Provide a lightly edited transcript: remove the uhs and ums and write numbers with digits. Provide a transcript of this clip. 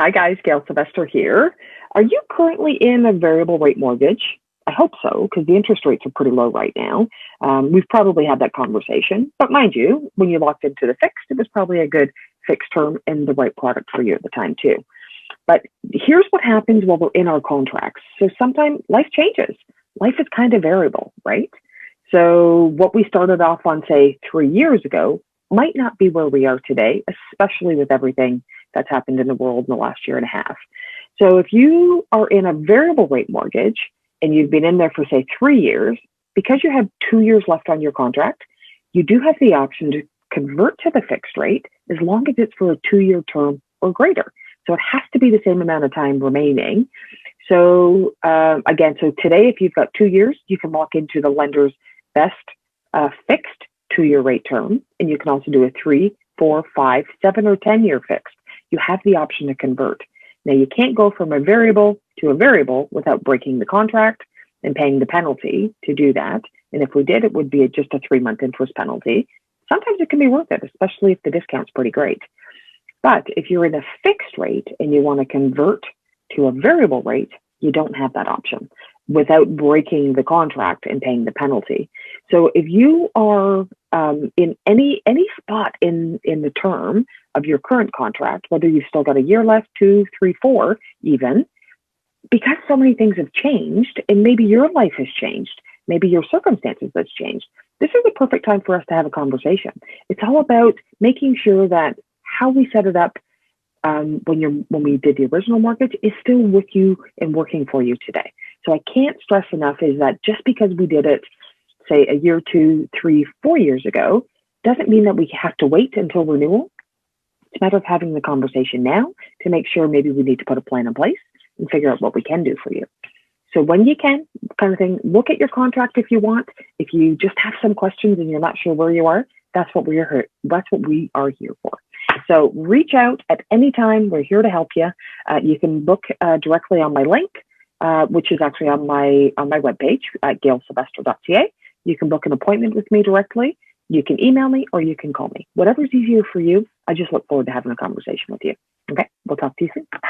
Hi guys, Gail Sylvester here. Are you currently in a variable rate mortgage? I hope so, because the interest rates are pretty low right now. We've probably had that conversation, but mind you, when you locked into the fixed, it was probably a good fixed term and the right product for you at the time too. But here's what happens while we're in our contracts. So sometimes life changes. Life is kind of variable, right? So what we started off on, say, 3 years ago might not be where we are today, especially with everything that's happened in the world in the last year and a half. So if you are in a variable rate mortgage and you've been in there for, say, 3 years, because you have 2 years left on your contract, you do have the option to convert to the fixed rate as long as it's for a 2 year term or greater. So it has to be the same amount of time remaining. So again, so today, if you've got 2 years, you can lock into the lender's best fixed 2 year rate term. And you can also do a 3, 4, 5, 7, or 10 year fixed. You have the option to convert. Now, you can't go from a variable to a variable without breaking the contract and paying the penalty to do that. And if we did, it would be just a 3-month interest penalty. Sometimes it can be worth it, especially if the discount's pretty great. But if you're in a fixed rate and you want to convert to a variable rate, you don't have that option without breaking the contract and paying the penalty. So if you are in any spot in the term of your current contract, whether you've still got a year left, 2, 3, 4 even, because so many things have changed and maybe your life has changed, maybe your circumstances has changed, this is the perfect time for us to have a conversation. It's all about making sure that how we set it up when we did the original mortgage is still with you and working for you today. So I can't stress enough is that just because we did it, say, a year, 2, 3, 4 years ago, doesn't mean that we have to wait until renewal. It's a matter of having the conversation now to make sure maybe we need to put a plan in place and figure out what we can do for you. So when you can, kind of thing, look at your contract if you want. If you just have some questions and you're not sure where you are, that's what we are here for. So reach out at any time. We're here to help you. You can book directly on my link, which is actually on my webpage at gailsylvester.ca. You can book an appointment with me directly. You can email me or you can call me. Whatever's easier for you. I just look forward to having a conversation with you. Okay, we'll talk to you soon.